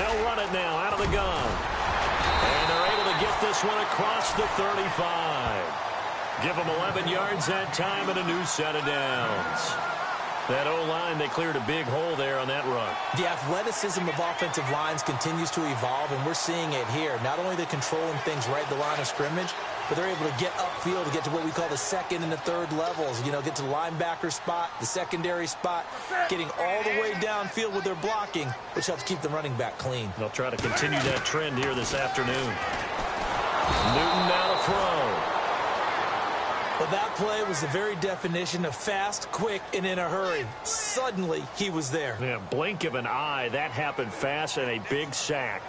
They'll run it now out of the gun. And they're able to get this one across the 35. Give them 11 yards that time and a new set of downs. That O-line, they cleared a big hole there on that run. The athleticism of offensive lines continues to evolve, and we're seeing it here. Not only the controlling things right at the line of scrimmage, but they're able to get upfield to get to what we call the second and the third levels. You know, get to the linebacker spot, the secondary spot, getting all the way downfield with their blocking, which helps keep the running back clean. They'll try to continue that trend here this afternoon. Newton now to throw. Well, that play was the very definition of fast, quick, and in a hurry. Suddenly, he was there. Yeah, blink of an eye. That happened fast and a big sack.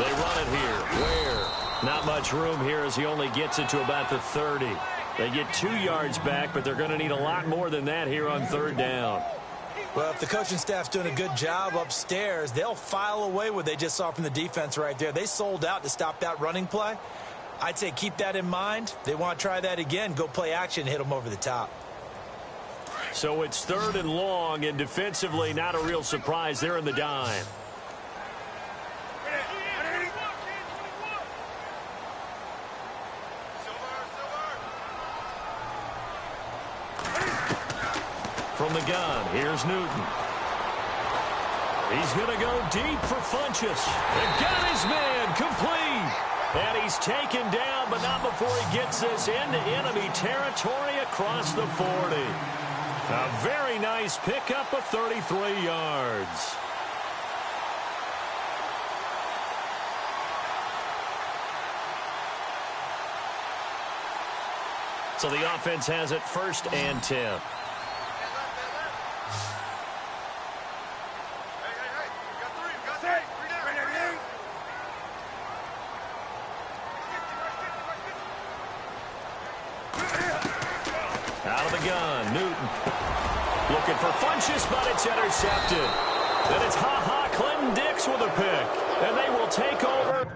They run it here. Where? Not much room here as he only gets it to about the 30. They get 2 yards back, but they're going to need a lot more than that here on third down. Well, if the coaching staff's doing a good job upstairs, they'll file away what they just saw from the defense right there. They sold out to stop that running play. I'd say keep that in mind. They want to try that again. Go play action, hit them over the top. So it's third and long, and defensively not a real surprise. They're in the dime. From the gun, here's Newton. He's going to go deep for Funchess. And got his man complete. And he's taken down, but not before he gets this into enemy territory across the 40. A very nice pickup of 33 yards. So the offense has it 1st and 10. Out of the gun, Newton. Looking for Funchess, but it's intercepted. Then it's Clinton Dix with a pick. And they will take over.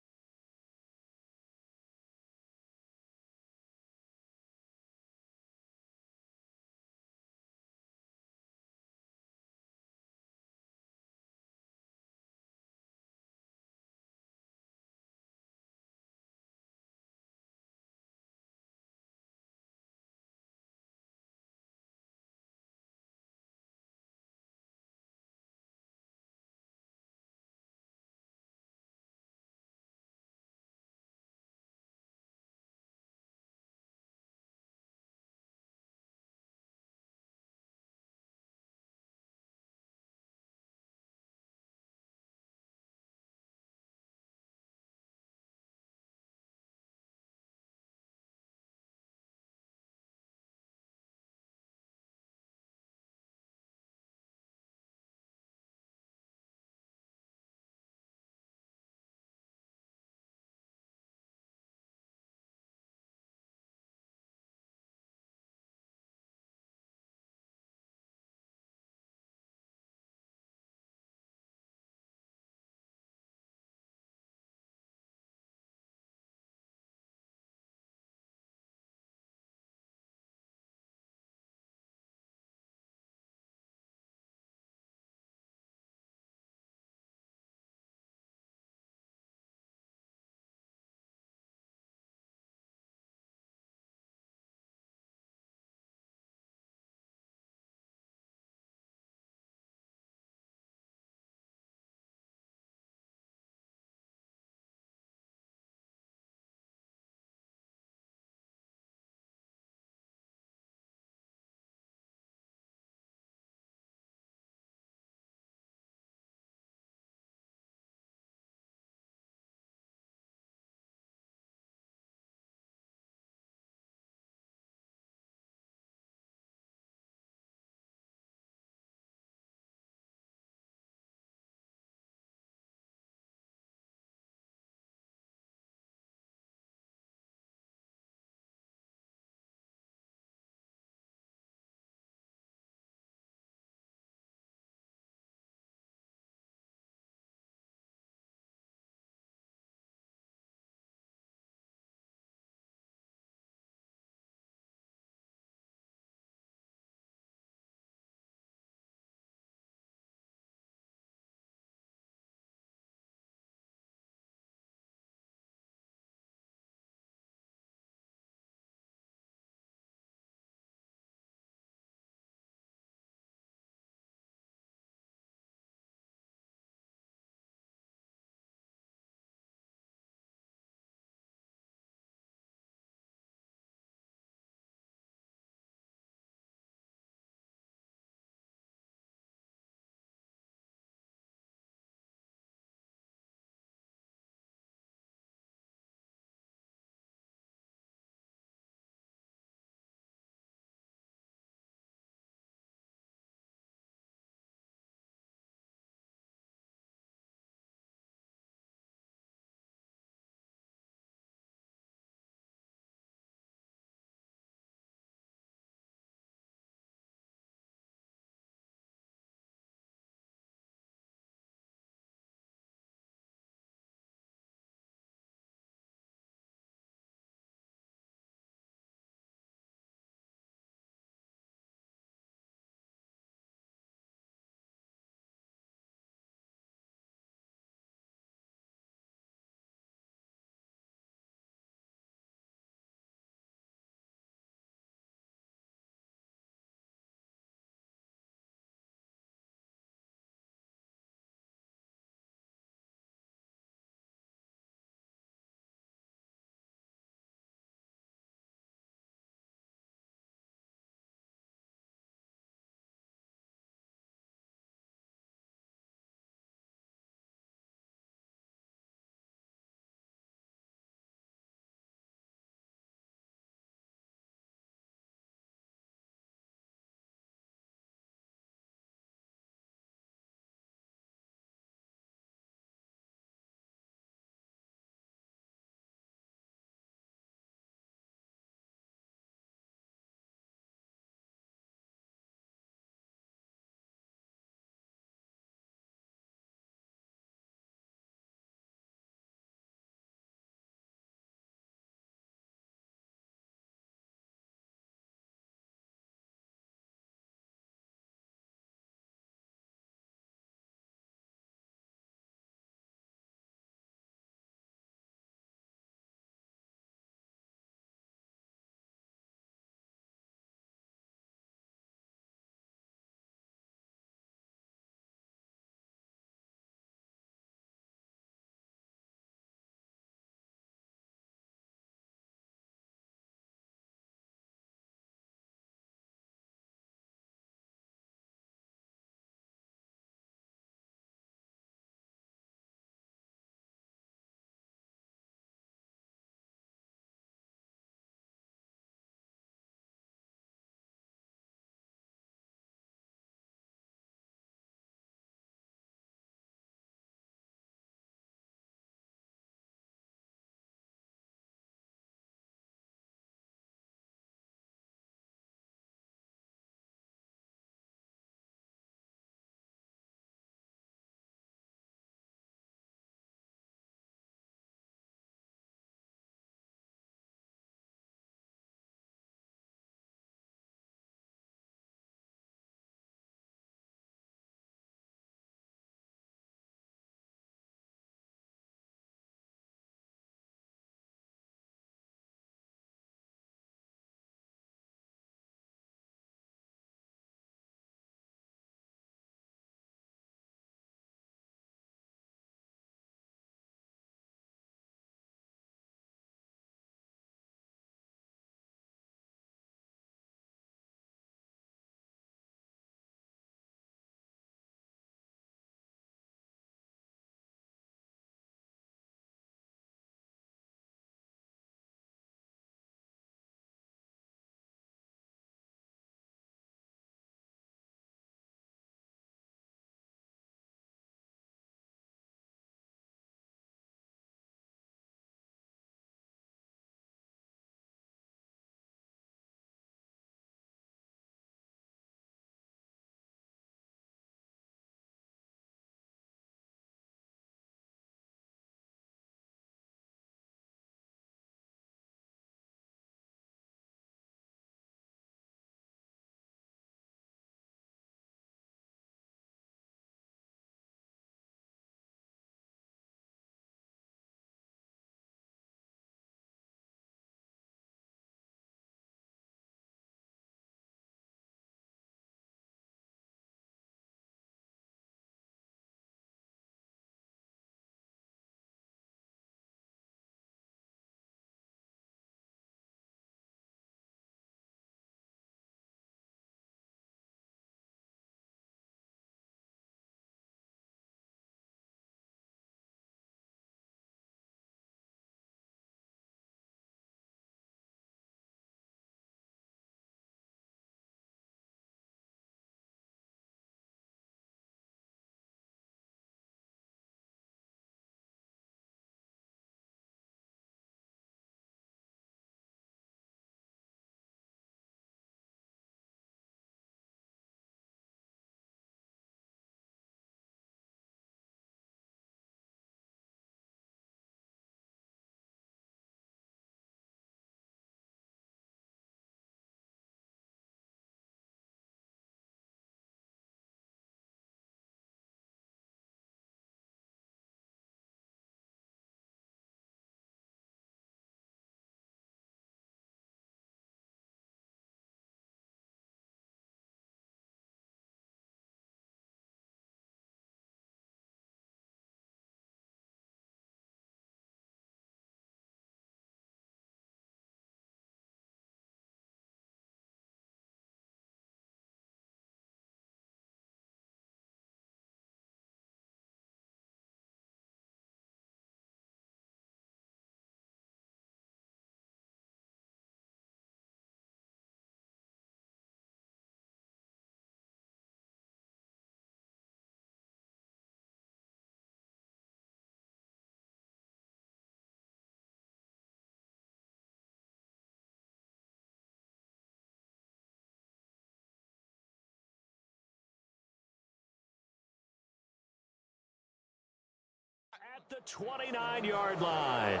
at the 29-yard line.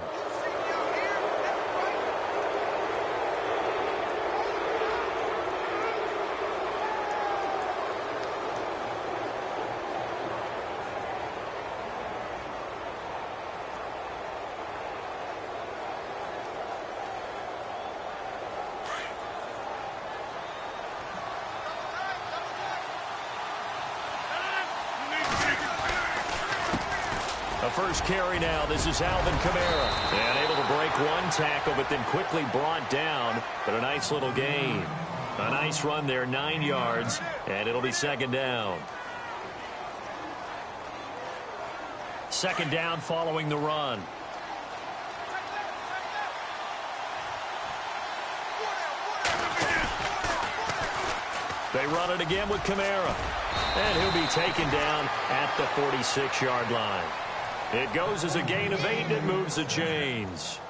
The first carry now. This is Alvin Kamara. And able to break one tackle, but then quickly brought down. But a nice little gain. A nice run there, 9 yards. And it'll be second down. Second down following the run. They run it again with Kamara. And he'll be taken down at the 46-yard line. It goes as a gain of 8, and it moves the chains.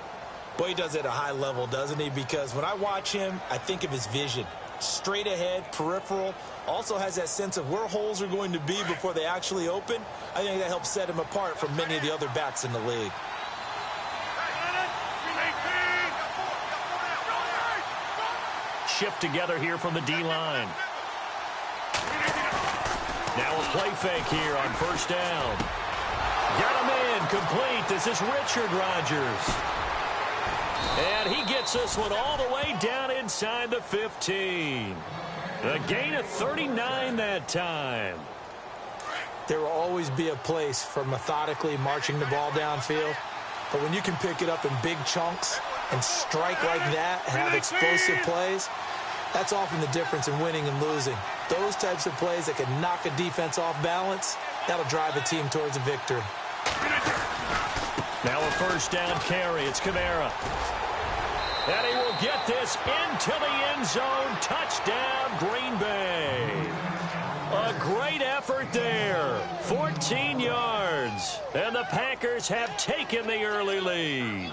Boy, he does it at a high level, doesn't he? Because when I watch him, I think of his vision. Straight ahead, peripheral. Also has that sense of where holes are going to be before they actually open. I think that helps set him apart from many of the other backs in the league. Shift together here from the D-line. Now a play fake here on first down. Got him in, complete. This is Richard Rodgers. And he gets this one all the way down inside the 15. A gain of 39 that time. There will always be a place for methodically marching the ball downfield. But when you can pick it up in big chunks and strike like that and have explosive plays, that's often the difference in winning and losing. Those types of plays that can knock a defense off balance, that'll drive a team towards a victory. Now a first down carry. It's Kamara. And he will get this into the end zone. Touchdown, Green Bay. A great effort there. 14 yards. And the Packers have taken the early lead.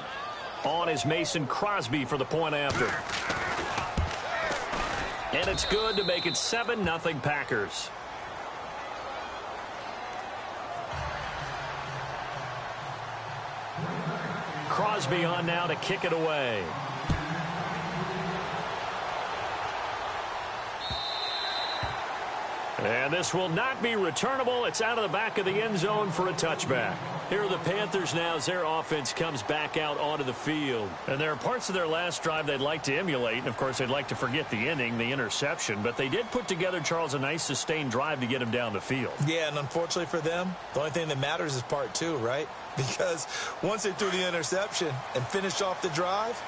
On is Mason Crosby for the point after. And it's good to make it 7-0 Packers. Crosby on now to kick it away. And this will not be returnable. It's out of the back of the end zone for a touchback. Here are the Panthers now as their offense comes back out onto the field. And there are parts of their last drive they'd like to emulate. And, of course, they'd like to forget the inning, the interception. But they did put together, Charles, a nice sustained drive to get him down the field. Yeah, and unfortunately for them, the only thing that matters is part 2, right? Because once they threw the interception and finished off the drive,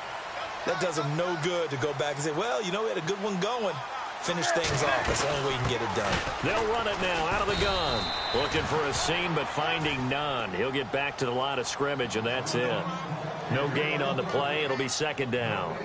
that does them no good to go back and say, well, you know, we had a good one going. Finish things off. That's the only way you can get it done. They'll run it now out of the gun. Looking for a seam, but finding none. He'll get back to the line of scrimmage, and that's it. No gain on the play. It'll be second down.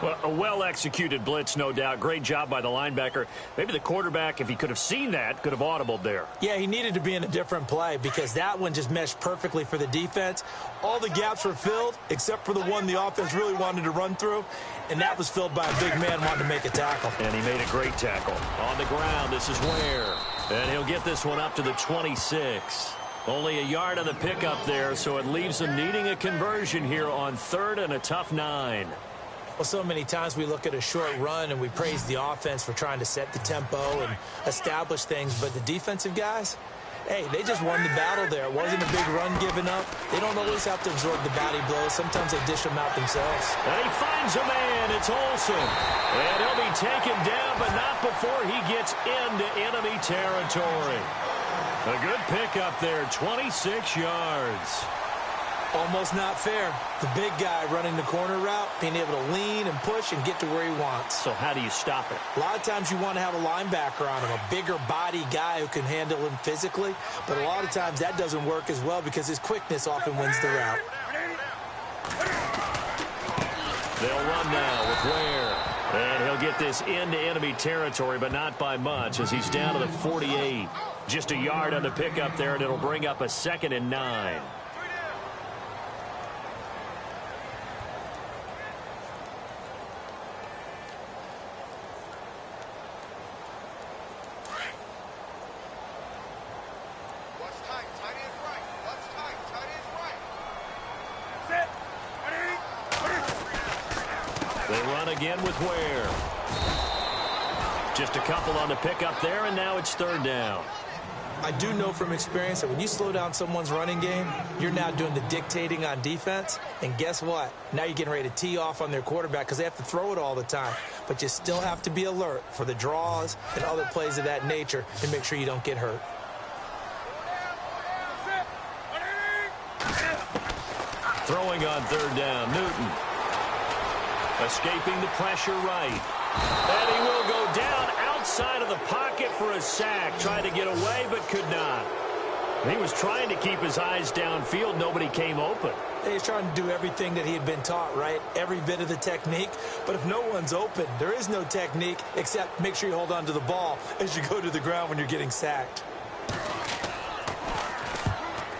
Well, a well-executed blitz, no doubt. Great job by the linebacker. Maybe the quarterback, if he could have seen that, could have audibled there. Yeah, he needed to be in a different play because that one just meshed perfectly for the defense. All the gaps were filled except for the one the offense really wanted to run through, and that was filled by a big man wanting to make a tackle. And he made a great tackle. On the ground, this is Ware. And he'll get this one up to the 26. Only a yard on the pickup there, so it leaves them needing a conversion here on third and a tough 9. Well, so many times we look at a short run and we praise the offense for trying to set the tempo and establish things, but the defensive guys, hey, they just won the battle there. It wasn't a big run given up. They don't always have to absorb the body blows. Sometimes they dish them out themselves. And he finds a man. It's Olsen. And he'll be taken down, but not before he gets into enemy territory. A good pickup there, 26 yards. Almost not fair. The big guy running the corner route, being able to lean and push and get to where he wants. So how do you stop it? A lot of times you want to have a linebacker on him, a bigger body guy who can handle him physically. But a lot of times that doesn't work as well because his quickness often wins the route. They'll run now with Ware. And he'll get this into enemy territory, but not by much as he's down to the 48. Just a yard on the pickup there, and it'll bring up a 2nd and 9. They run again with Ware. Just a couple on the pickup there, and now it's third down. I do know from experience that when you slow down someone's running game, you're now doing the dictating on defense. And guess what? Now you're getting ready to tee off on their quarterback because they have to throw it all the time. But you still have to be alert for the draws and other plays of that nature and make sure you don't get hurt. Throwing on third down, Newton. Escaping the pressure right. And he will go down outside of the pocket for a sack. Tried to get away, but could not. He was trying to keep his eyes downfield. Nobody came open. He's trying to do everything that he had been taught, right? Every bit of the technique. But if no one's open, there is no technique except make sure you hold on to the ball as you go to the ground when you're getting sacked.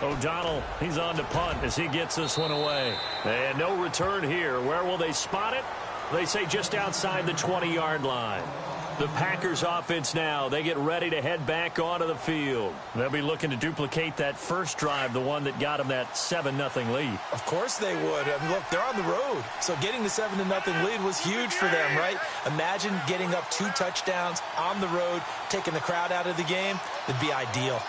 O'Donnell, he's on to punt as he gets this one away. And no return here. Where will they spot it? They say just outside the 20-yard line. The Packers offense now, they get ready to head back onto the field. They'll be looking to duplicate that first drive, the one that got them that 7-0 lead. Of course they would. I mean, look, they're on the road. So getting the 7-0 lead was huge for them, right? Imagine getting up 2 touchdowns on the road, taking the crowd out of the game. It'd be ideal.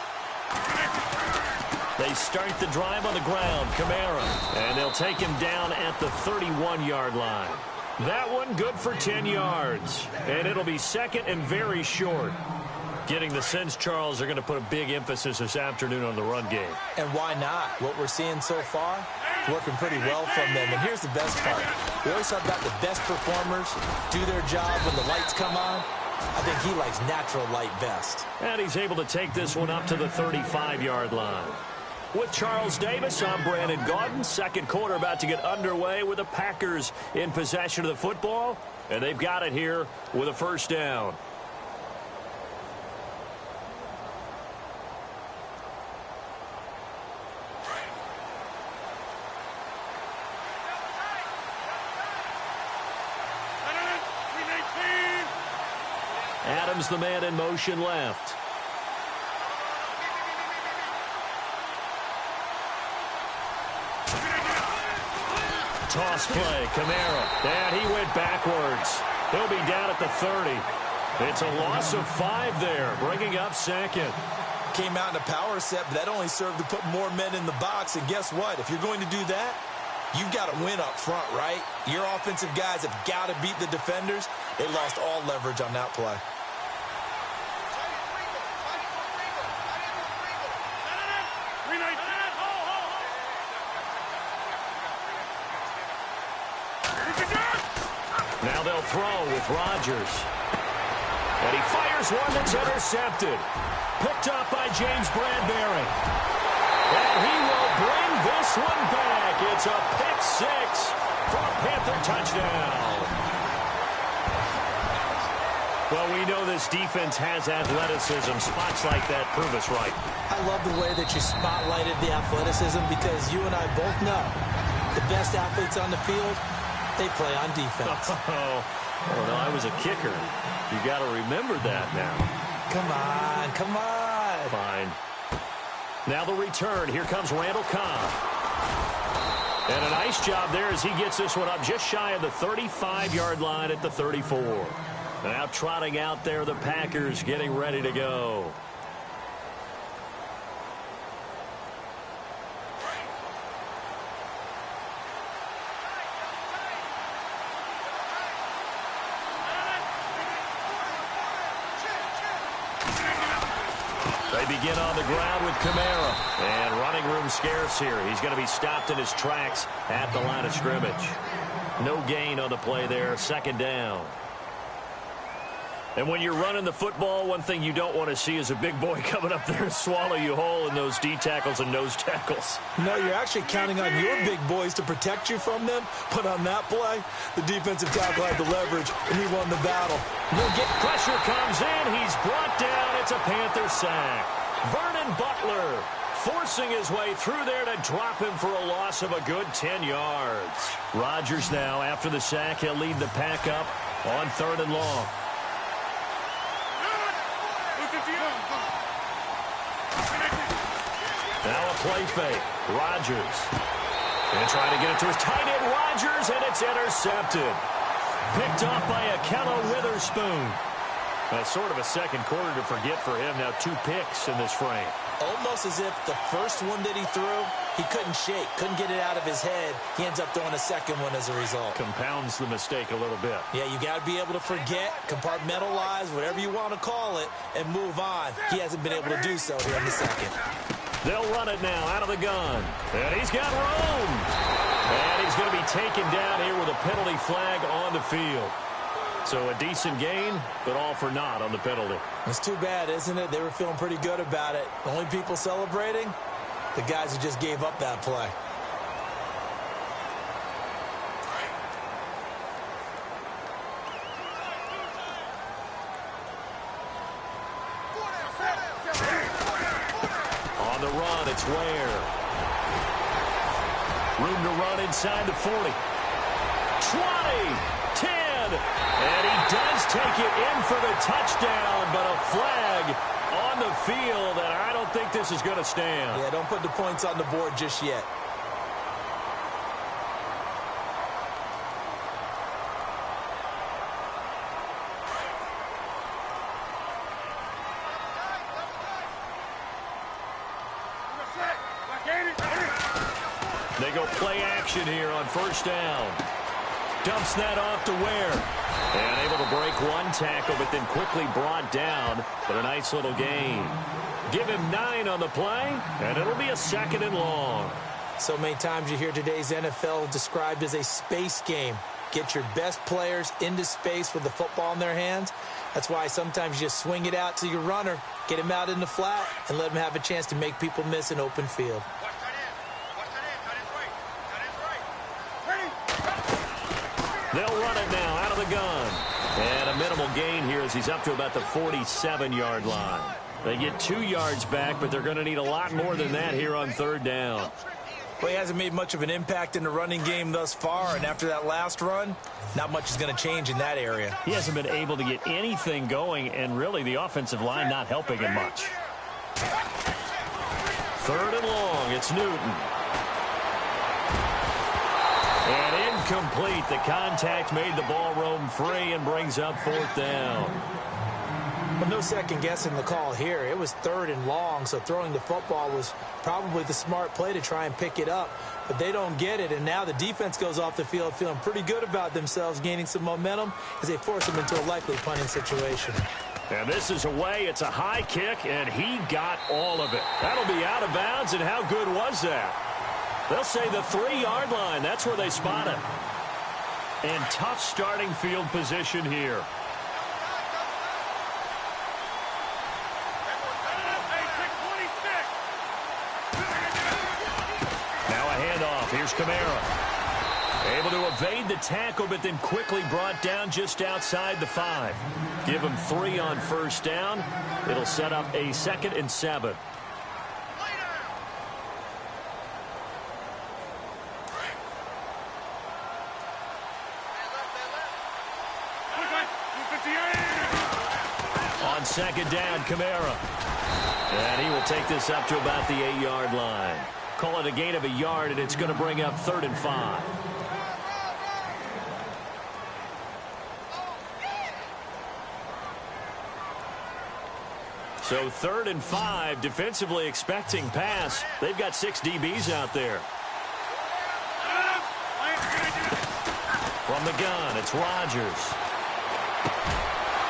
They start the drive on the ground, Kamara. And they'll take him down at the 31-yard line. That one good for 10 yards. And it'll be second and very short. Getting the sense, Charles, are going to put a big emphasis this afternoon on the run game. And why not? What we're seeing so far, working pretty well from them. And here's the best part. We always talk about the best performers do their job when the lights come on. I think he likes natural light best. And he's able to take this one up to the 35-yard line. With Charles Davis, I'm Brandon Gaudin. Second quarter about to get underway with the Packers in possession of the football. And they've got it here with a first down. Adams, the man in motion left. Toss play, Kamara. And he went backwards. He'll be down at the 30. It's a loss of 5 there, bringing up second. Came out in a power set, but that only served to put more men in the box. And guess what? If you're going to do that, you've got to win up front, right? Your offensive guys have got to beat the defenders. They lost all leverage on that play. Now they'll throw with Rodgers. And he fires one that's intercepted. Picked up by James Bradbury. And he will bring this one back. It's a pick 6 for a Panther touchdown. Well, we know this defense has athleticism. Spots like that prove us right. I love the way that you spotlighted the athleticism because you and I both know the best athletes on the field, they play on defense. Oh, no, I was a kicker. You got to remember that now. Come on, come on. Fine. Now the return. Here comes Randall Cobb. And a nice job there as he gets this one up just shy of the 35-yard line at the 34. Now trotting out there, the Packers getting ready to go. They begin on the ground with Kamara. And running room scarce here. He's going to be stopped in his tracks at the line of scrimmage. No gain on the play there. Second down. And when you're running the football, one thing you don't want to see is a big boy coming up there and swallow you whole in those D tackles and nose tackles. No, you're actually counting on your big boys to protect you from them. But on that play, the defensive tackle had the leverage, and he won the battle. Pressure comes in. He's brought down. It's a Panther sack. Vernon Butler forcing his way through there to drop him for a loss of a good 10 yards. Rodgers now, after the sack, he'll lead the pack up on 3rd and long. Now a play fake. Rodgers. And trying to get it to his tight end, Rodgers, and it's intercepted. Picked off by Akello Witherspoon. That's sort of a second quarter to forget for him. Now 2 picks in this frame. Almost as if the first one that he threw, he couldn't shake, couldn't get it out of his head. He ends up throwing a second one as a result. Compounds the mistake a little bit. Yeah, you got to be able to forget, compartmentalize, whatever you want to call it, and move on. He hasn't been able to do so here in the second. They'll run it now out of the gun. And he's got room. And he's going to be taken down here with a penalty flag on the field. So a decent gain, but all for naught on the penalty. It's too bad, isn't it? They were feeling pretty good about it. The only people celebrating, the guys who just gave up that play. On the run, it's Ware. Room to run inside the 40. 20. 10, and he does take it in for the touchdown, but a flag on the field, and I don't think this is going to stand. Yeah, don't put the points on the board just yet. They go play action here on first down. Dumps that off to Ware. And able to break one tackle, but then quickly brought down. But a nice little gain. Give him 9 on the play, and it'll be a 2nd and long. So many times you hear today's NFL described as a space game. Get your best players into space with the football in their hands. That's why sometimes you just swing it out to your runner, get him out in the flat, and let him have a chance to make people miss an open field. They'll run it now out of the gun. And a minimal gain here as he's up to about the 47-yard line. They get 2 yards back, but they're going to need a lot more than that here on 3rd down. Well, he hasn't made much of an impact in the running game thus far, and after that last run, not much is going to change in that area. He hasn't been able to get anything going, and really the offensive line not helping him much. 3rd and long, it's Newton. And incomplete. The contact made the ball roam free and brings up 4th down. Well, no second guessing the call here. It was 3rd and long, so throwing the football was probably the smart play to try and pick it up. But they don't get it, and now the defense goes off the field feeling pretty good about themselves, gaining some momentum as they force them into a likely punting situation. And this is away. It's a high kick, and he got all of it. That'll be out of bounds, and how good was that? They'll say the 3-yard line. That's where they spot it. And tough starting field position here. Now a handoff. Here's Kamara. Able to evade the tackle, but then quickly brought down just outside the 5. Give him 3 on 1st down. It'll set up a 2nd and 7. On 2nd down, Kamara. And he will take this up to about the 8-yard line. Call it a gain of a yard, and it's going to bring up 3rd and 5. So 3rd and 5, defensively expecting pass. They've got 6 DBs out there. From the gun, it's Rodgers.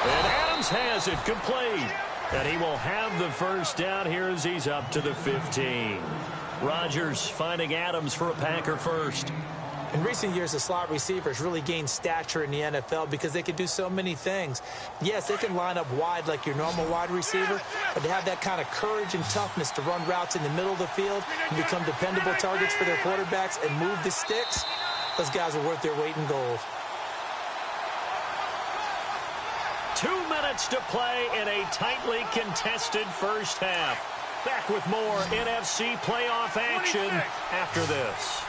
And Adams has it complete. And he will have the 1st down here as he's up to the 15. Rodgers finding Adams for a Packer first. In recent years, the slot receivers really gained stature in the NFL because they can do so many things. Yes, they can line up wide like your normal wide receiver, but to have that kind of courage and toughness to run routes in the middle of the field and become dependable targets for their quarterbacks and move the sticks, those guys are worth their weight in gold. 2 minutes to play in a tightly contested first half. Back with more NFC playoff action after this.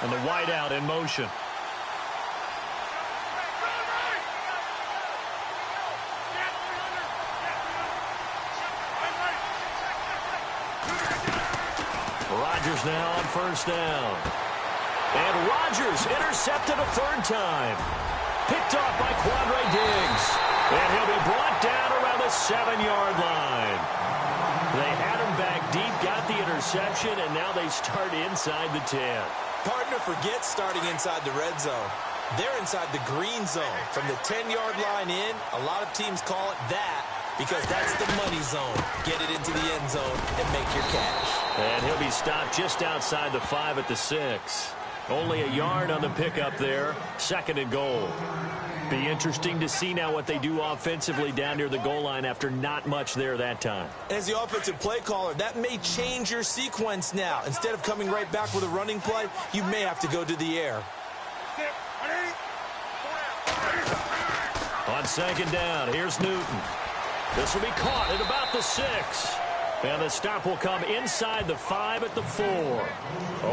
And the wideout in motion. Rodgers now on 1st down. And Rodgers intercepted a third time. Picked off by Quandre Diggs. And he'll be brought down around the 7-yard line. They had him back deep, got the interception, and now they start inside the 10. Partner forgets starting inside the red zone. They're inside the green zone. From the 10-yard line in, a lot of teams call it that because that's the money zone. Get it into the end zone and make your cash. And he'll be stopped just outside the 5 at the 6. Only a yard on the pickup there. 2nd and goal. Be interesting to see now what they do offensively down near the goal line after not much there that time. As the offensive play caller, that may change your sequence now. Instead of coming right back with a running play, you may have to go to the air. On 2nd down, here's Newton. This will be caught at about the 6. And the stop will come inside the 5 at the 4.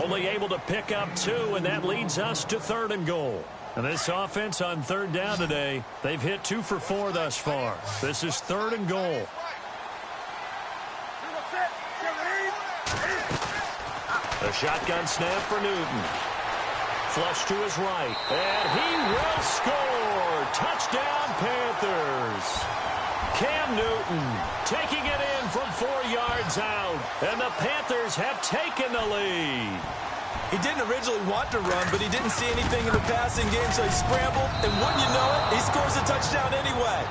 Only able to pick up 2, and that leads us to 3rd and goal. And this offense on 3rd down today, they've hit 2 for 4 thus far. This is 3rd and goal. A shotgun snap for Newton. Flush to his right. And he will score. Touchdown, Panthers. Cam Newton taking it in from 4 yards out. And the Panthers have taken the lead. He didn't originally want to run, but he didn't see anything in the passing game, so he scrambled. And wouldn't you know it, he scores a touchdown anyway.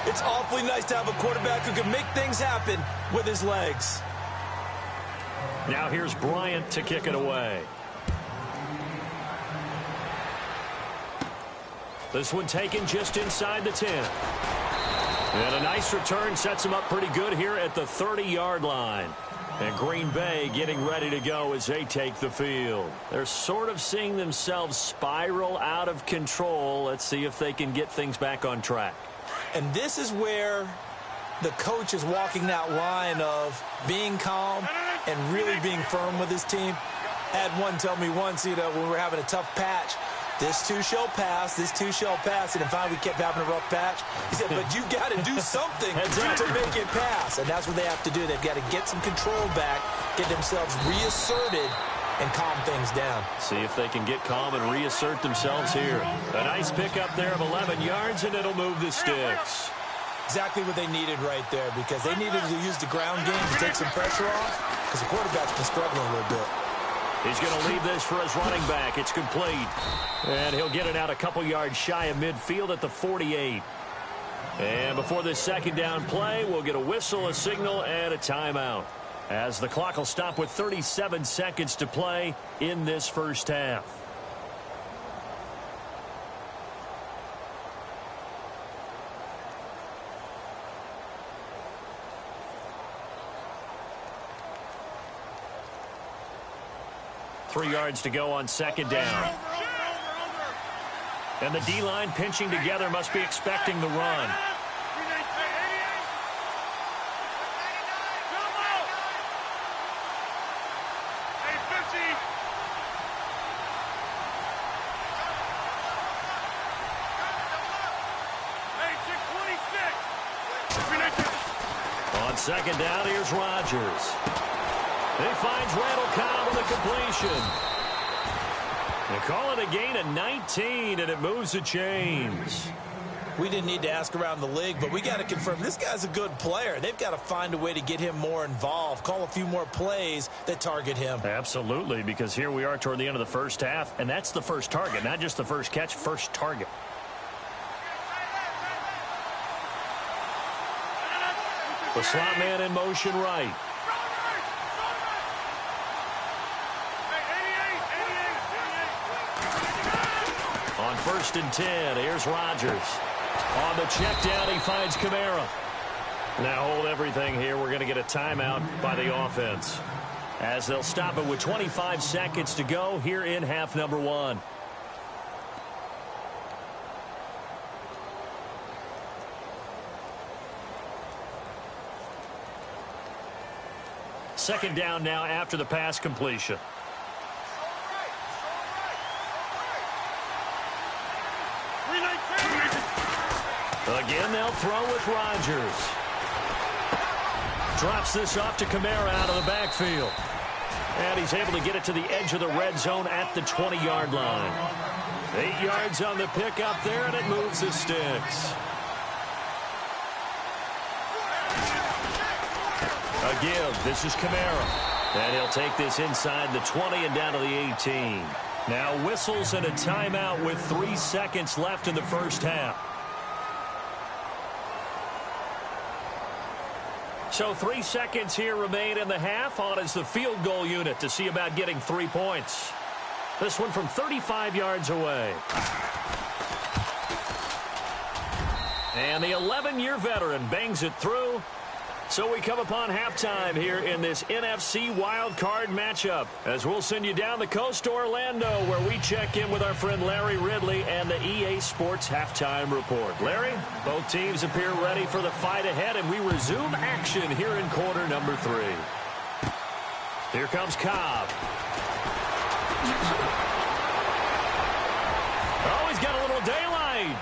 It's awfully nice to have a quarterback who can make things happen with his legs. Now here's Bryant to kick it away. This one taken just inside the 10. And a nice return sets him up pretty good here at the 30-yard line. And Green Bay getting ready to go as they take the field. They're sort of seeing themselves spiral out of control. Let's see if they can get things back on track. And this is where the coach is walking that line of being calm and really being firm with his team. Had one tell me once, when we were having a tough patch, this too shall pass, this too shall pass. And finally we kept having a rough patch. He said, but you got to do something to make it pass. And that's what they have to do. They've got to get some control back, get themselves reasserted, and calm things down. See if they can get calm and reassert themselves here. A nice pickup there of 11 yards, and it'll move the sticks. Exactly what they needed right there, because they needed to use the ground game to take some pressure off, because the quarterback's been struggling a little bit. He's going to leave this for his running back. It's complete. And he'll get it out a couple yards shy of midfield at the 48. And before this 2nd down play, we'll get a whistle, a signal, and a timeout, as the clock will stop with 37 seconds to play in this first half. Three yards to go on 2nd down. And the D-line pinching together must be expecting the run. On 2nd down, here's Rodgers. He finds Randall Cobb with a completion. They call it a gain of 19, and it moves the chains. We didn't need to ask around the league, but we got to confirm this guy's a good player. They've got to find a way to get him more involved, call a few more plays that target him. Absolutely, because here we are toward the end of the first half, and that's the first target, not just the first catch, first target. The slot man in motion right. On 1st and 10, here's Rodgers. On the check down, he finds Kamara. Now hold everything here. We're going to get a timeout by the offense, as they'll stop it with 25 seconds to go here in half number 1. Second down now after the pass completion. Again, they'll throw with Rodgers. Drops this off to Kamara out of the backfield. And he's able to get it to the edge of the red zone at the 20-yard line. 8 yards on the pickup there, and it moves the sticks. A give. This is Kamara. And he'll take this inside the 20 and down to the 18. Now whistles and a timeout with 3 seconds left in the first half. So 3 seconds here remain in the half. On is the field goal unit to see about getting 3 points. This one from 35 yards away. And the 11-year veteran bangs it through. So we come upon halftime here in this NFC wildcard matchup, as we'll send you down the coast to Orlando, where we check in with our friend Larry Ridley and the EA Sports Halftime Report. Larry, both teams appear ready for the fight ahead, and we resume action here in quarter number 3. Here comes Cobb. Oh, he's got a little daylight.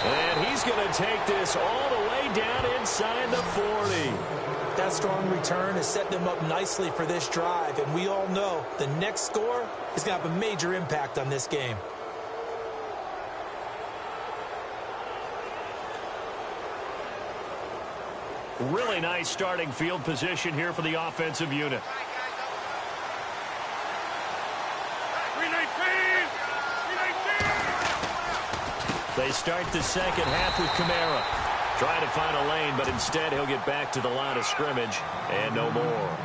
And he's going to take this all the way down inside the 40. That strong return has set them up nicely for this drive, and we all know the next score is going to have a major impact on this game. Really nice starting field position here for the offensive unit. They start the second half with Kamara. Trying to find a lane, but instead he'll get back to the line of scrimmage and no more.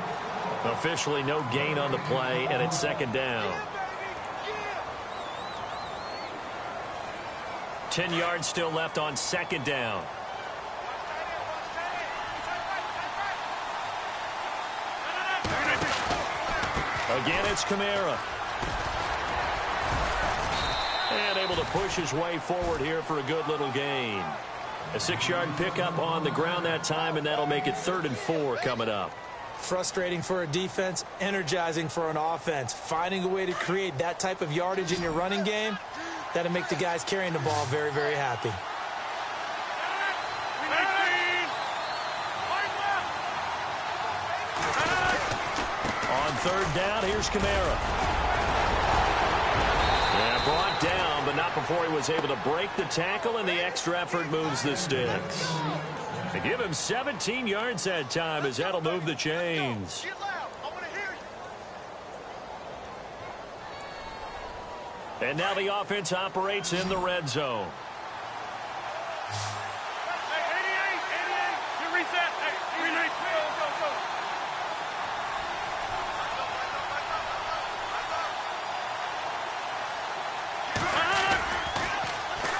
Officially no gain on the play, and it's second down. 10 yards still left on second down. Again, it's Kamara. And able to push his way forward here for a good little gain. A 6-yard pickup on the ground that time, and that'll make it 3rd and 4 coming up. Frustrating for a defense, energizing for an offense. Finding a way to create that type of yardage in your running game, that'll make the guys carrying the ball very, very happy. On 3rd down, here's Kamara. Brought down, but not before he was able to break the tackle, and the extra effort moves the sticks. They give him 17 yards that time, as that'll move the chains. And now the offense operates in the red zone.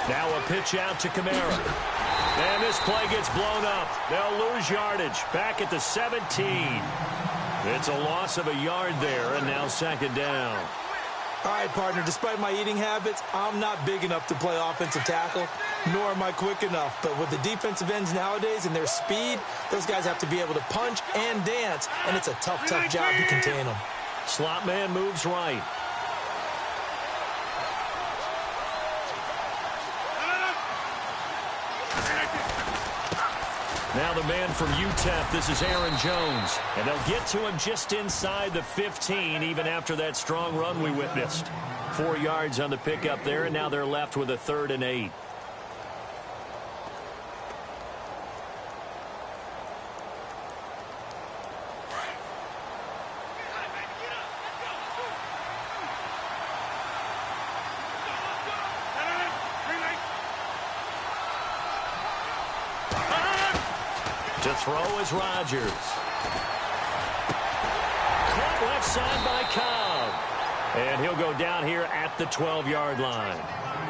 Now a pitch out to Kamara. And this play gets blown up. They'll lose yardage back at the 17. It's a loss of a yard there, and now second down. All right, partner, despite my eating habits, I'm not big enough to play offensive tackle, nor am I quick enough. But with the defensive ends nowadays and their speed, those guys have to be able to punch and dance, and it's a tough, tough job to contain them. Slot man moves right. Now the man from UTEP, this is Aaron Jones. And they'll get to him just inside the 15, even after that strong run we witnessed. 4 yards on the pickup there, and now they're left with a 3rd and 8. To throw is Rodgers. Caught left side by Cobb. And he'll go down here at the 12-yard line.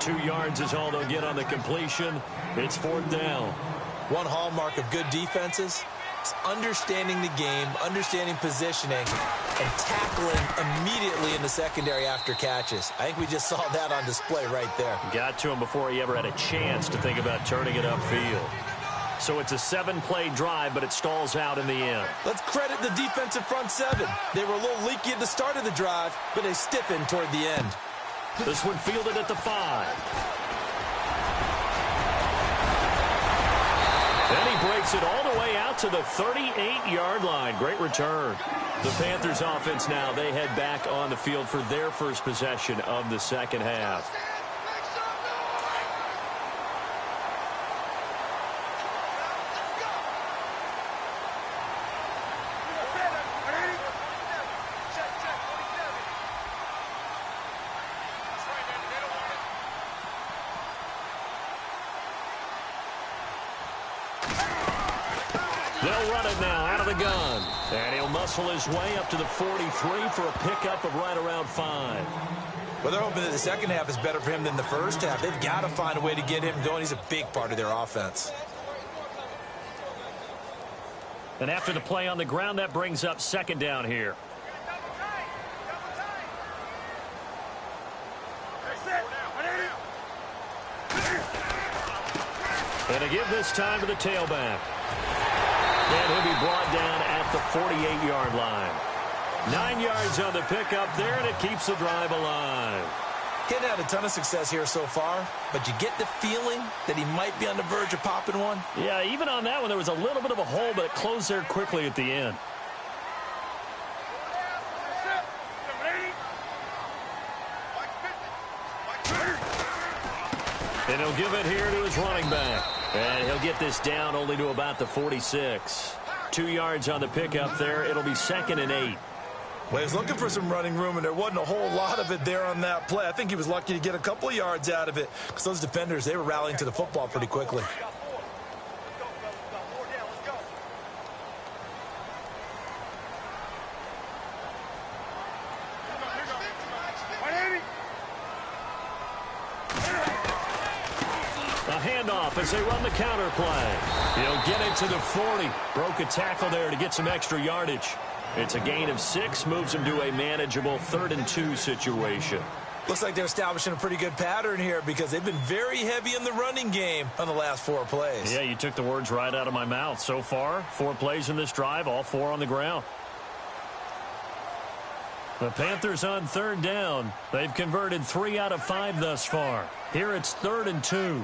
2 yards is all they'll get on the completion. It's 4th down. One hallmark of good defenses is understanding the game, understanding positioning, and tackling immediately in the secondary after catches. I think we just saw that on display right there. Got to him before he ever had a chance to think about turning it upfield. So it's a 7-play drive, but it stalls out in the end. Let's credit the defensive front 7. They were a little leaky at the start of the drive, but they stiffened toward the end. This one fielded at the 5. Then he breaks it all the way out to the 38-yard line. Great return. The Panthers offense now, they head back on the field for their first possession of the second half. They'll run it now out of the gun. And he'll muscle his way up to the 43 for a pickup of right around 5. Well, they're hoping that the second half is better for him than the first half. They've got to find a way to get him going. He's a big part of their offense. And after the play on the ground, that brings up second down here. And to give this time to the tailback. And he'll be brought down at the 48-yard line. 9 yards on the pickup there, and it keeps the drive alive. He hadn't had a ton of success here so far, but you get the feeling that he might be on the verge of popping one. Yeah, even on that one, there was a little bit of a hole, but it closed there quickly at the end. And he'll give it here to his running back. And he'll get this down only to about the 46. 2 yards on the pickup there. It'll be 2nd and 8. Well, he was looking for some running room, and there wasn't a whole lot of it there on that play. I think he was lucky to get a couple of yards out of it because those defenders, they were rallying to the football pretty quickly. Handoff as they run the counter play. He'll get it to the 40. Broke a tackle there to get some extra yardage. It's a gain of 6, moves him to a manageable 3rd and 2 situation. Looks like they're establishing a pretty good pattern here because they've been very heavy in the running game on the last 4 plays. Yeah, you took the words right out of my mouth. So far, 4 plays in this drive, all 4 on the ground. The Panthers on 3rd down. They've converted 3 out of 5 thus far. Here it's 3rd and 2.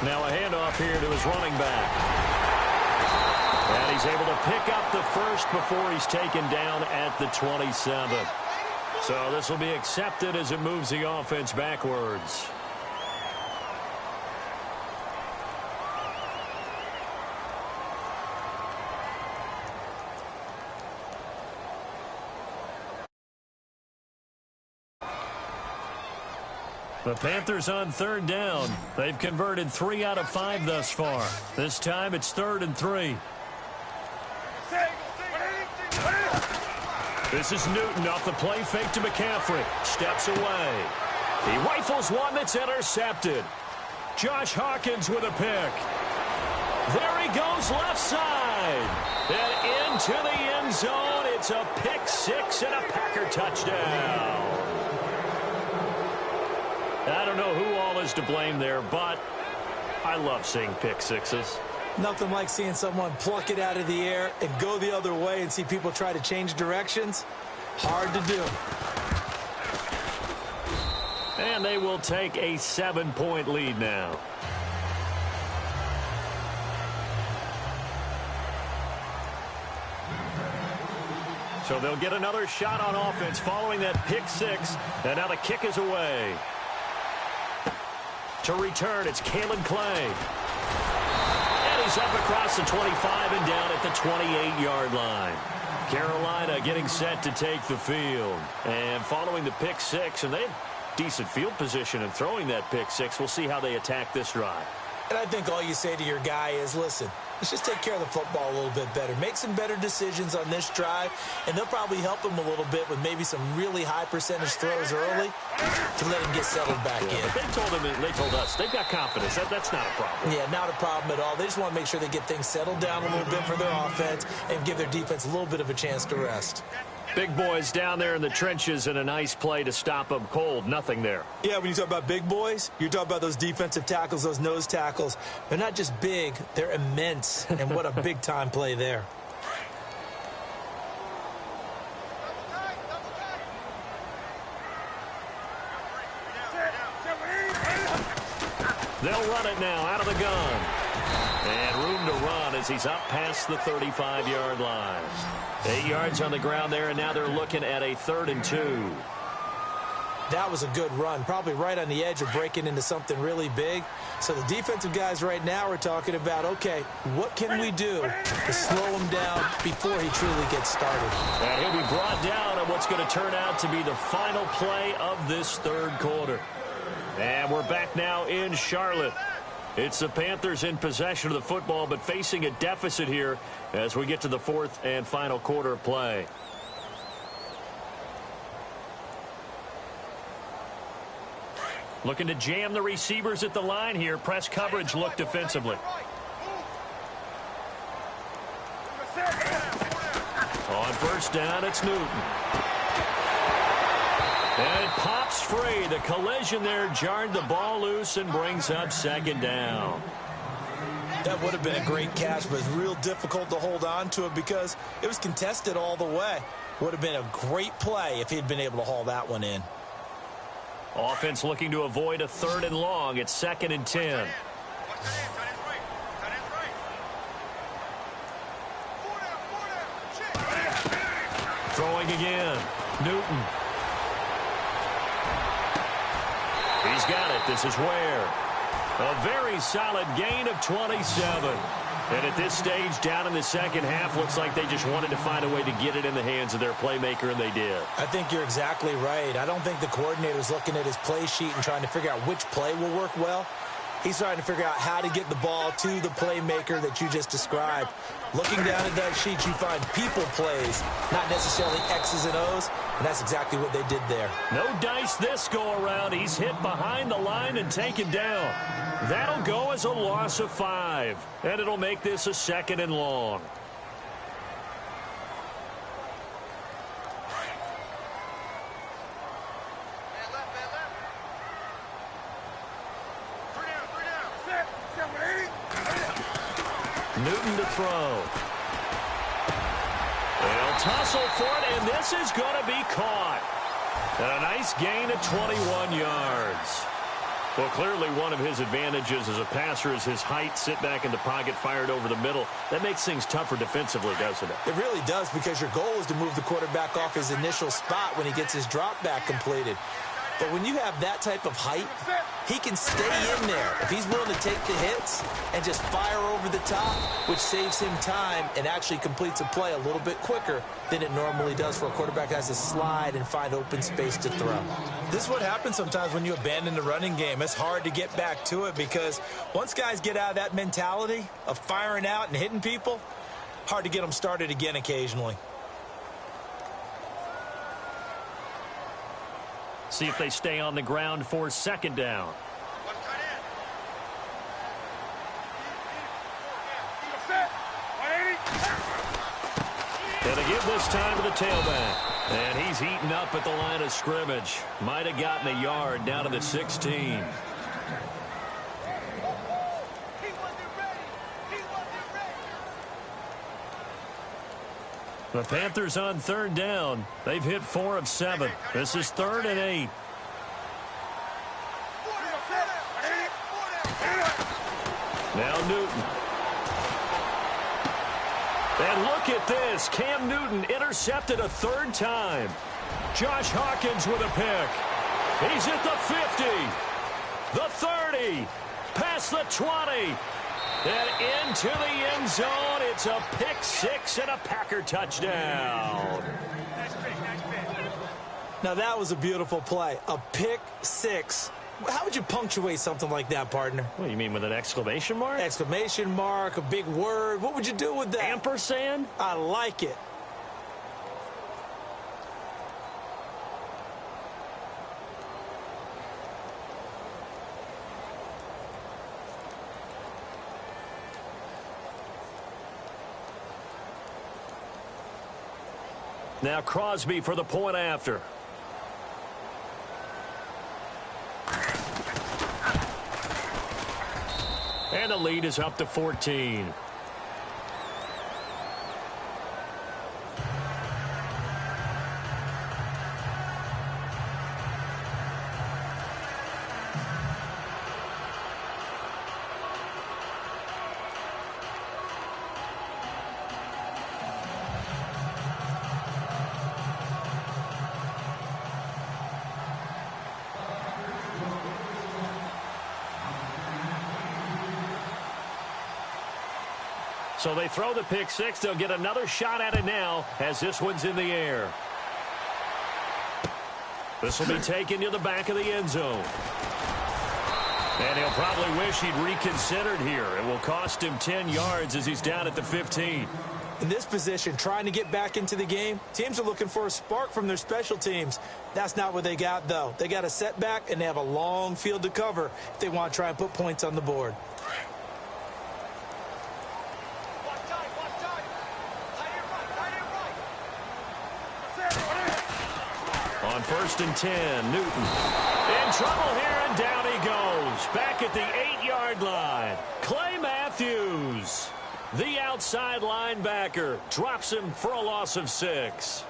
Now a handoff here to his running back. And he's able to pick up the first before he's taken down at the 27. So this will be accepted as it moves the offense backwards. The Panthers on 3rd down. They've converted 3 out of 5 thus far. This time it's 3rd and 3. This is Newton off the play fake to McCaffrey. Steps away. He rifles one that's intercepted. Josh Hawkins with a pick. There he goes left side. And into the end zone. It's a pick 6 and a Packer touchdown. I don't know who all is to blame there, but I love seeing pick 6s. Nothing like seeing someone pluck it out of the air and go the other way and see people try to change directions. Hard to do. And they will take a 7-point lead now. So they'll get another shot on offense following that pick 6. And now the kick is away. To return, it's Kalen Clay. And he's up across the 25 and down at the 28-yard line. Carolina getting set to take the field. And following the pick 6, and they have decent field position in throwing that pick 6. We'll see how they attack this drive. And I think all you say to your guy is, listen, let's just take care of the football a little bit better. Make some better decisions on this drive, and they'll probably help him a little bit with maybe some really high percentage throws early to let him get settled back in. But they told us, they've got confidence. That's not a problem. Yeah, not a problem at all. They just want to make sure they get things settled down a little bit for their offense and give their defense a little bit of a chance to rest. Big boys down there in the trenches and a nice play to stop them cold. Nothing there. Yeah, when you talk about big boys, you're talking about those defensive tackles, those nose tackles. They're not just big, they're immense. And what a big-time play there. They'll run it now out of the gun. And room to run as he's up past the 35-yard line. 8 yards on the ground there, and now they're looking at a 3rd and 2. That was a good run, probably right on the edge of breaking into something really big. So the defensive guys right now are talking about, okay, what can we do to slow him down before he truly gets started? And he'll be brought down on what's going to turn out to be the final play of this 3rd quarter. And we're back now in Charlotte. It's the Panthers in possession of the football, but facing a deficit here as we get to the 4th and final quarter of play. Looking to jam the receivers at the line here. Press coverage look defensively. On 1st down, it's Newton. And it pops free. The collision there jarred the ball loose and brings up 2nd down. That would have been a great catch, but it's real difficult to hold on to it because it was contested all the way. Would have been a great play if he'd been able to haul that one in. Offense looking to avoid a 3rd and long. It's 2nd and 10. Throwing again. Newton. He's got it. This is Ware. A very solid gain of 27. And at this stage, down in the 2nd half, looks like they just wanted to find a way to get it in the hands of their playmaker, and they did. I think you're exactly right. I don't think the coordinator's looking at his play sheet and trying to figure out which play will work well. He's trying to figure out how to get the ball to the playmaker that you just described. Looking down at that sheet, you find people plays, not necessarily X's and O's, and that's exactly what they did there. No dice this go-around. He's hit behind the line and taken down. That'll go as a loss of 5, and it'll make this a 2nd and long. Newton to throw. They'll tussle for it, and this is going to be caught. And a nice gain of 21 yards. Well, clearly one of his advantages as a passer is his height, sit back in the pocket, fired over the middle. That makes things tougher defensively, doesn't it? It really does, because your goal is to move the quarterback off his initial spot when he gets his drop back completed. But when you have that type of height, he can stay in there if he's willing to take the hits and just fire over the top, which saves him time and actually completes a play a little bit quicker than it normally does for a quarterback that has to slide and find open space to throw. This is what happens sometimes when you abandon the running game. It's hard to get back to it because once guys get out of that mentality of firing out and hitting people, hard to get them started again occasionally. See if they stay on the ground for 2nd down. And they give this time to the tailback. And he's heating up at the line of scrimmage. Might have gotten a yard down to the 16. The Panthers on 3rd down. They've hit 4 of 7. This is 3rd and 8. Now Newton. And look at this. Cam Newton intercepted a 3rd time. Josh Hawkins with a pick. He's at the 50. The 30. Past the 20. And into the end zone. It's a pick 6 and a Packer touchdown. Now that was a beautiful play. A pick 6. How would you punctuate something like that, partner? What do you mean, with an exclamation mark? Exclamation mark, a big word. What would you do with that? Ampersand? I like it. Now Crosby for the point after. And the lead is up to 14. So they throw the pick six. They'll get another shot at it now as this one's in the air. This will be taken to the back of the end zone. And he'll probably wish he'd reconsidered here. It will cost him 10 yards as he's down at the 15. In this position, trying to get back into the game, teams are looking for a spark from their special teams. That's not what they got, though. They got a setback, and they have a long field to cover if they want to try and put points on the board. On 1st and 10, Newton in trouble here, and down he goes. Back at the 8-yard line. Clay Matthews, the outside linebacker, drops him for a loss of 6.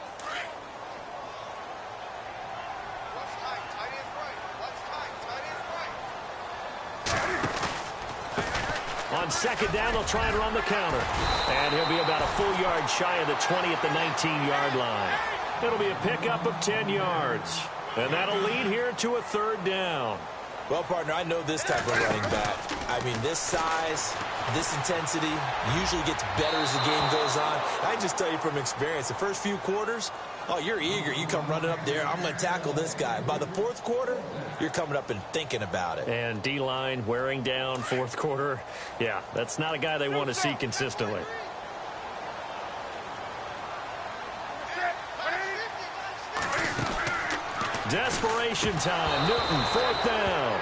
On 2nd down, they'll try and run the counter. And he'll be about a full yard shy of the 20 at the 19-yard line. It'll be a pickup of 10 yards. And that'll lead here to a 3rd down. Well, partner, I know this type of running back. I mean, this size, this intensity usually gets better as the game goes on. I just tell you from experience, the first few quarters, oh, you're eager. You come running up there, I'm going to tackle this guy. By the 4th quarter, you're coming up and thinking about it. And D-line wearing down 4th quarter. Yeah, that's not a guy they want to see consistently. Desperation time. Newton, 4th down.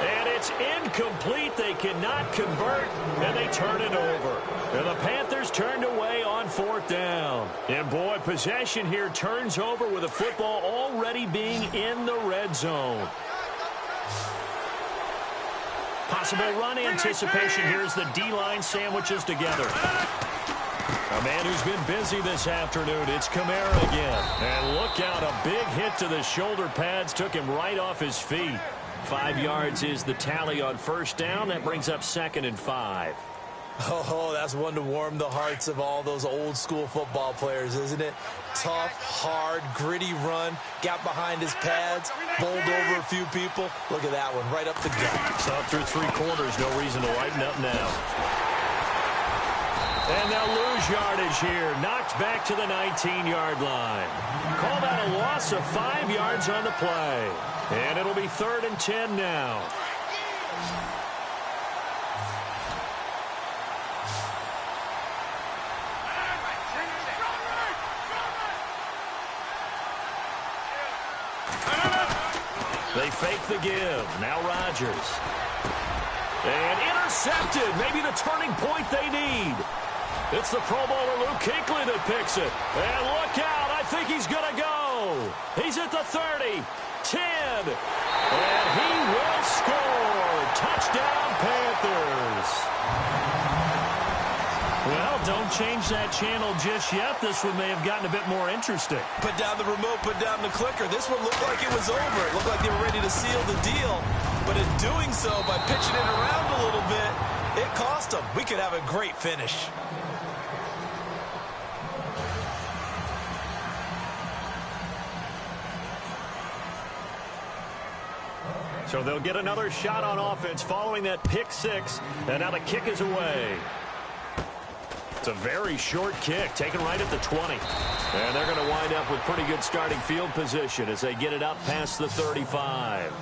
And it's incomplete. They cannot convert, and they turn it over. And the Panthers turned away on 4th down. And, boy, possession here turns over with the football already being in the red zone. Possible run anticipation here as the D-line sandwiches together. A man who's been busy this afternoon. It's Kamara again. And look out, a big hit to the shoulder pads. Took him right off his feet. 5 yards is the tally on 1st down. That brings up 2nd and 5. Oh, that's one to warm the hearts of all those old-school football players, isn't it? Tough, hard, gritty run. Got behind his pads, bowled over a few people. Look at that one, right up the gut. So through 3 quarters, no reason to lighten up now. And they'll lose yardage here. Knocked back to the 19-yard line. Call that a loss of 5 yards on the play. And it'll be 3rd and 10 now. They fake the give. Now Rodgers. And intercepted. Maybe the turning point they need. It's the Pro Bowler Luke Kuechly that picks it. And look out. I think he's going to go. He's at the 30. 10. And he will score. Touchdown, Panthers. Well, don't change that channel just yet. This one may have gotten a bit more interesting. Put down the remote, put down the clicker. This one looked like it was over. It looked like they were ready to seal the deal. But in doing so, by pitching it around a little bit, it cost them. We could have a great finish. So they'll get another shot on offense following that pick six. And now the kick is away. It's a very short kick, taken right at the 20. And they're going to wind up with pretty good starting field position as they get it up past the 35.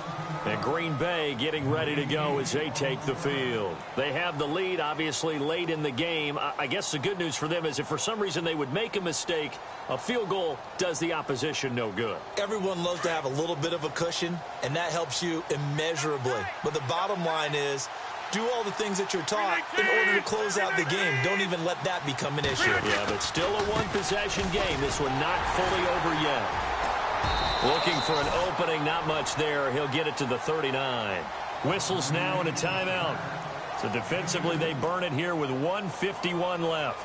And Green Bay getting ready to go as they take the field. They have the lead, obviously, late in the game. I guess the good news for them is if for some reason they would make a mistake, a field goal does the opposition no good. Everyone loves to have a little bit of a cushion, and that helps you immeasurably. But the bottom line is, do all the things that you're taught in order to close out the game. Don't even let that become an issue. Yeah, but still a one-possession game. This one not fully over yet. Looking for an opening, not much there. He'll get it to the 39. Whistles now and a timeout. So defensively, they burn it here with 1:51 left.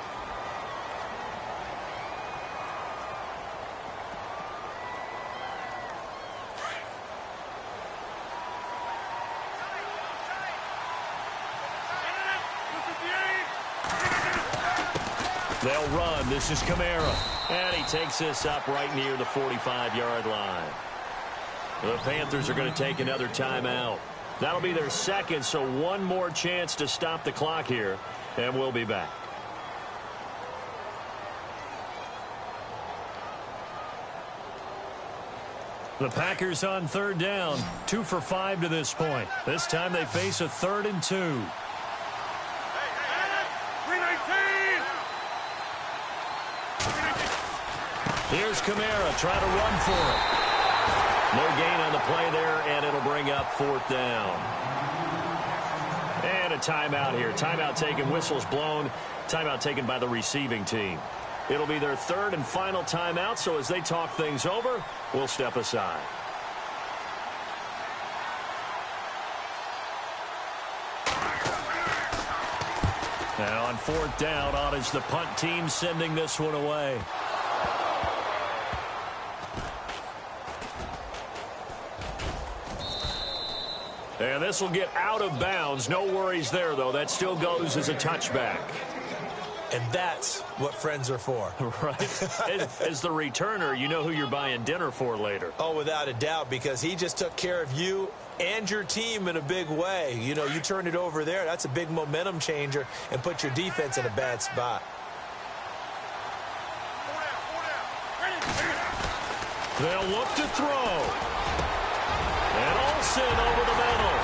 They'll run. This is Kamara. And he takes this up right near the 45-yard line. The Panthers are going to take another timeout. That'll be their second, so one more chance to stop the clock here. And we'll be back. The Packers on third down, 2 for 5 to this point. This time they face a 3rd and 2. Here's Kamara trying to run for it. No gain on the play there, and it'll bring up 4th down. And a timeout here. Timeout taken, whistles blown. Timeout taken by the receiving team. It'll be their 3rd and final timeout, so as they talk things over, we'll step aside. Now on 4th down, on is the punt team sending this one away. And this will get out of bounds. No worries there, though. That still goes as a touchback. And that's what friends are for. Right. As the returner, you know who you're buying dinner for later. Oh, without a doubt, because he just took care of you and your team in a big way. You know, you turned it over there. That's a big momentum changer and put your defense in a bad spot. They'll look to throw. And Olsen over the middle.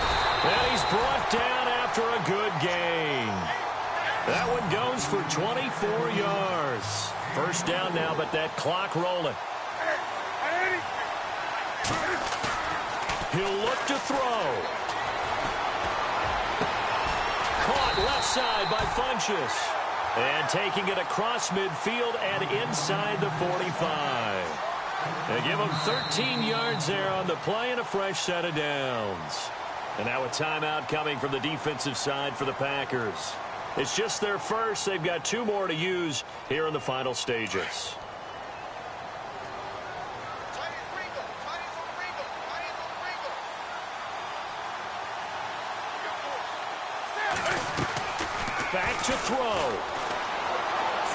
And he's brought down after a good gain. That one goes for 24 yards. First down now, but that clock rolling. He'll look to throw. Caught left side by Funchess. And taking it across midfield and inside the 45. They give him 13 yards there on the play and a fresh set of downs. And now a timeout coming from the defensive side for the Packers. It's just their first. They've got 2 more to use here in the final stages. Back to throw.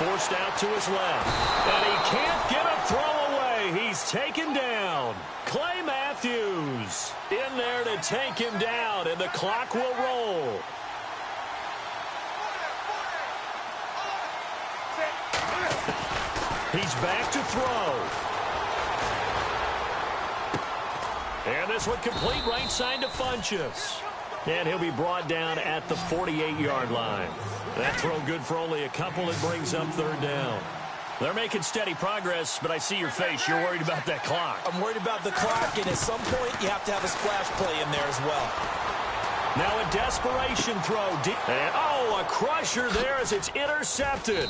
Forced out to his left. And he can't get a throw away. He's taken down. Clay Matthews in there to take him down, and the clock will roll. He's back to throw. And this one complete right side to Funchess. And he'll be brought down at the 48-yard line. That throw good for only a couple. It brings up 3rd down. They're making steady progress, but I see your face. You're worried about that clock. I'm worried about the clock, and at some point you have to have a splash play in there as well. Now a desperation throw. And, oh, a crusher there as it's intercepted.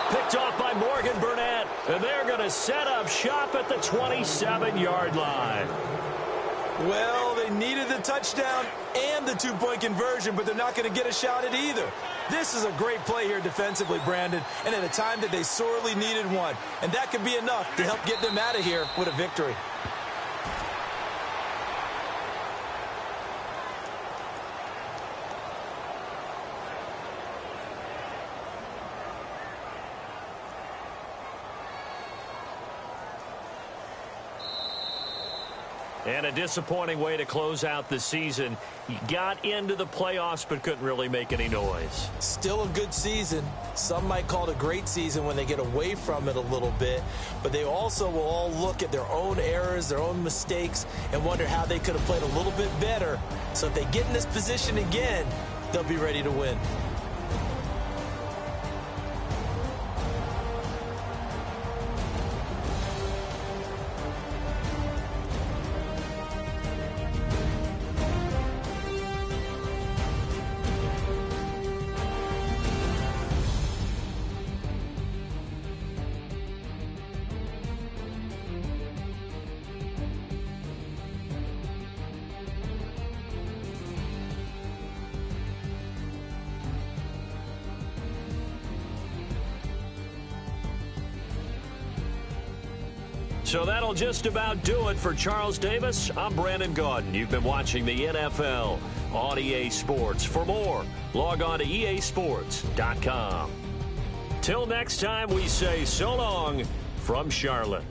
Picked off by Morgan Burnett, and they're going to set up shop at the 27-yard line. Well, they needed the touchdown and the 2-point conversion, but they're not going to get a shot at either. This is a great play here defensively, Brandon, and at a time that they sorely needed one. And that could be enough to help get them out of here with a victory. And a disappointing way to close out the season. He got into the playoffs but couldn't really make any noise. Still a good season. Some might call it a great season when they get away from it a little bit. But they also will all look at their own errors, their own mistakes, and wonder how they could have played a little bit better. So if they get in this position again, they'll be ready to win. So that'll just about do it for Charles Davis. I'm Brandon Gaudin. You've been watching the NFL on EA Sports. For more, log on to easports.com. Till next time, we say so long from Charlotte.